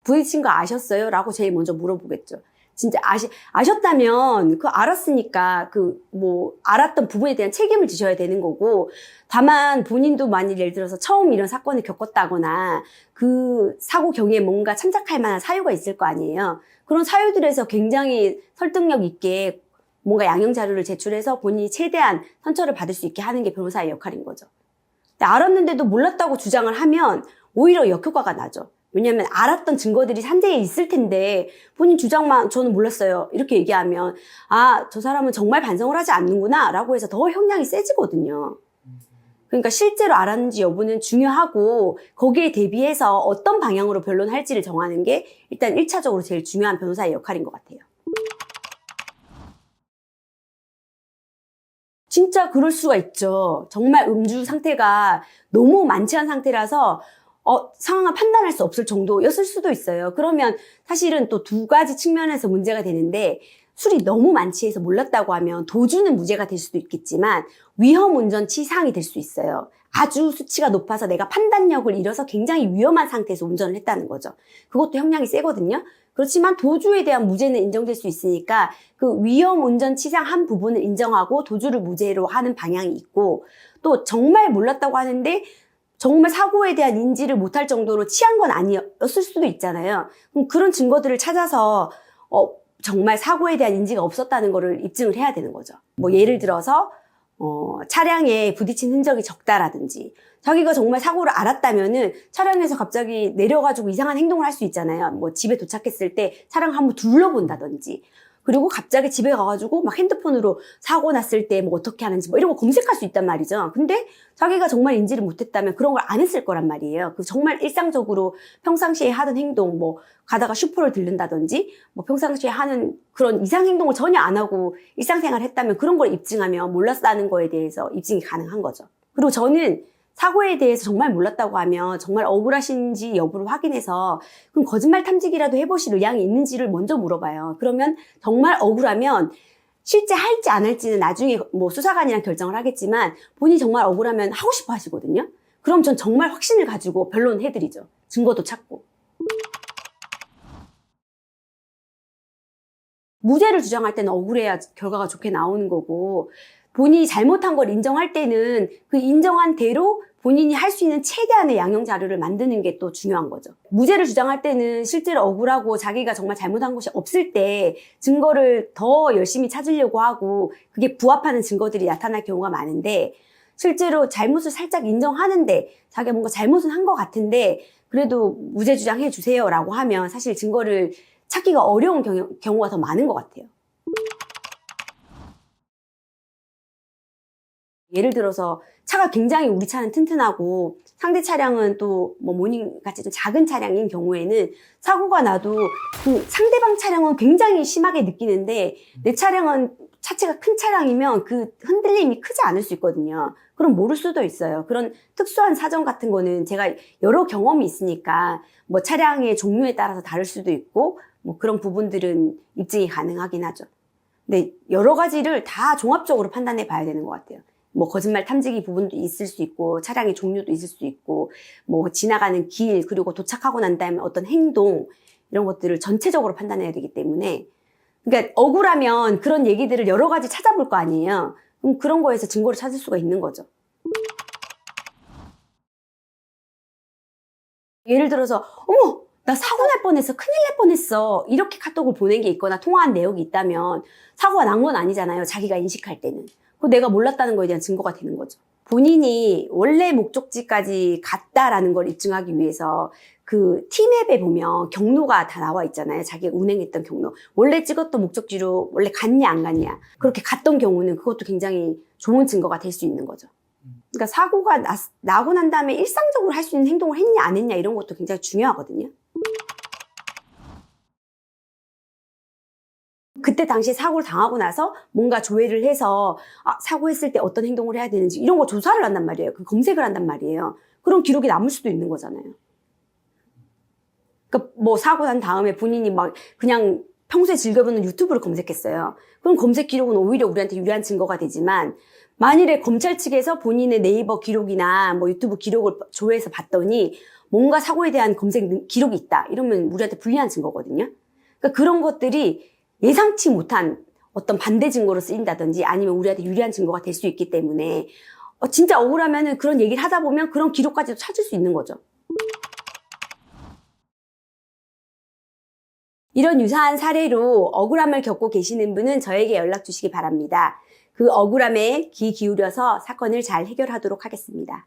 부딪힌 거 아셨어요? 라고 제일 먼저 물어보겠죠. 진짜 아셨다면, 알았으니까, 알았던 부분에 대한 책임을 지셔야 되는 거고, 다만 본인도 만일 예를 들어서 처음 이런 사건을 겪었다거나, 그 사고 경위에 뭔가 참작할 만한 사유가 있을 거 아니에요. 그런 사유들에서 굉장히 설득력 있게 뭔가 양형 자료를 제출해서 본인이 최대한 선처를 받을 수 있게 하는 게 변호사의 역할인 거죠. 근데 알았는데도 몰랐다고 주장을 하면 오히려 역효과가 나죠. 왜냐하면 알았던 증거들이 산재에 있을 텐데 본인 주장만 저는 몰랐어요 이렇게 얘기하면 저 사람은 정말 반성을 하지 않는구나 라고 해서 더 형량이 세지거든요. 그러니까 실제로 알았는지 여부는 중요하고 거기에 대비해서 어떤 방향으로 변론할지를 정하는 게 일단 1차적으로 제일 중요한 변호사의 역할인 것 같아요. 진짜 그럴 수가 있죠. 정말 음주 상태가 너무 만취한 상태라서 상황을 판단할 수 없을 정도였을 수도 있어요. 그러면 사실은 또 두 가지 측면에서 문제가 되는데 술이 너무 만취해서 몰랐다고 하면 도주는 무죄가 될 수도 있겠지만 위험운전 치상이 될 수 있어요. 아주 수치가 높아서 내가 판단력을 잃어서 굉장히 위험한 상태에서 운전을 했다는 거죠. 그것도 형량이 세거든요. 그렇지만 도주에 대한 무죄는 인정될 수 있으니까 그 위험운전 치상 한 부분을 인정하고 도주를 무죄로 하는 방향이 있고 또 정말 몰랐다고 하는데 정말 사고에 대한 인지를 못할 정도로 취한 건 아니었을 수도 있잖아요. 그럼 그런 증거들을 찾아서 정말 사고에 대한 인지가 없었다는 거를 입증을 해야 되는 거죠. 예를 들어서 차량에 부딪힌 흔적이 적다라든지 자기가 정말 사고를 알았다면은 차량에서 갑자기 내려가지고 이상한 행동을 할 수 있잖아요. 집에 도착했을 때 차량 한번 둘러본다든지 그리고 갑자기 집에 가가지고 막 핸드폰으로 사고 났을 때 어떻게 하는지 이런 거 검색할 수 있단 말이죠. 근데 자기가 정말 인지를 못했다면 그런 걸 안 했을 거란 말이에요. 정말 일상적으로 평상시에 하던 행동, 가다가 슈퍼를 들른다든지, 평상시에 하는 그런 이상 행동을 전혀 안 하고 일상생활을 했다면 그런 걸 입증하면 몰랐다는 거에 대해서 입증이 가능한 거죠. 그리고 저는 사고에 대해서 정말 몰랐다고 하면 정말 억울하신지 여부를 확인해서 그럼 거짓말 탐지기라도 해보실 의향이 있는지를 먼저 물어봐요. 그러면 정말 억울하면 실제 할지 안 할지는 나중에 수사관이랑 결정을 하겠지만 본인이 정말 억울하면 하고 싶어 하시거든요. 그럼 전 정말 확신을 가지고 변론해드리죠. 증거도 찾고. 무죄를 주장할 때는 억울해야 결과가 좋게 나오는 거고 본인이 잘못한 걸 인정할 때는 그 인정한 대로 본인이 할 수 있는 최대한의 양형 자료를 만드는 게 또 중요한 거죠. 무죄를 주장할 때는 실제로 억울하고 자기가 정말 잘못한 것이 없을 때 증거를 더 열심히 찾으려고 하고 그게 부합하는 증거들이 나타날 경우가 많은데 실제로 잘못을 살짝 인정하는데 자기가 뭔가 잘못은 한 것 같은데 그래도 무죄 주장해 주세요 라고 하면 사실 증거를 찾기가 어려운 경우가 더 많은 것 같아요. 예를 들어서 차가 굉장히 우리 차는 튼튼하고 상대 차량은 또 모닝같이 좀 작은 차량인 경우에는 사고가 나도 그 상대방 차량은 굉장히 심하게 느끼는데 내 차량은 차체가 큰 차량이면 그 흔들림이 크지 않을 수 있거든요. 그럼 모를 수도 있어요. 그런 특수한 사정 같은 거는 제가 여러 경험이 있으니까 차량의 종류에 따라서 다를 수도 있고 그런 부분들은 입증이 가능하긴 하죠. 근데 여러 가지를 다 종합적으로 판단해 봐야 되는 것 같아요. 거짓말 탐지기 부분도 있을 수 있고 차량의 종류도 있을 수 있고 지나가는 길 그리고 도착하고 난 다음에 어떤 행동 이런 것들을 전체적으로 판단해야 되기 때문에 그러니까 억울하면 그런 얘기들을 여러 가지 찾아볼 거 아니에요. 그럼 그런 거에서 증거를 찾을 수가 있는 거죠. 예를 들어서 어머 나 사고 날 뻔했어 큰일 날 뻔했어 이렇게 카톡을 보낸 게 있거나 통화한 내역이 있다면 사고가 난 건 아니잖아요. 자기가 인식할 때는. 그거 내가 몰랐다는 거에 대한 증거가 되는 거죠. 본인이 원래 목적지까지 갔다라는 걸 입증하기 위해서 그 T맵에 보면 경로가 다 나와 있잖아요. 자기가 운행했던 경로. 원래 찍었던 목적지로 원래 갔냐 안 갔냐. 그렇게 갔던 경우는 그것도 굉장히 좋은 증거가 될 수 있는 거죠. 그러니까 사고가 나고 난 다음에 일상적으로 할 수 있는 행동을 했냐 안 했냐 이런 것도 굉장히 중요하거든요. 그때 당시에 사고를 당하고 나서 뭔가 조회를 해서 사고했을 때 어떤 행동을 해야 되는지 이런 거 조사를 한단 말이에요. 그 검색을 한단 말이에요. 그런 기록이 남을 수도 있는 거잖아요. 그러니까 사고 난 다음에 본인이 그냥 평소에 즐겨보는 유튜브를 검색했어요. 그럼 검색 기록은 오히려 우리한테 유리한 증거가 되지만 만일에 검찰 측에서 본인의 네이버 기록이나 뭐 유튜브 기록을 조회해서 봤더니 뭔가 사고에 대한 검색 기록이 있다. 이러면 우리한테 불리한 증거거든요. 그러니까 그런 것들이 예상치 못한 어떤 반대 증거로 쓰인다든지 아니면 우리한테 유리한 증거가 될 수 있기 때문에 진짜 억울하면은 그런 얘기를 하다 보면 그런 기록까지도 찾을 수 있는 거죠. 이런 유사한 사례로 억울함을 겪고 계시는 분은 저에게 연락 주시기 바랍니다. 그 억울함에 귀 기울여서 사건을 잘 해결하도록 하겠습니다.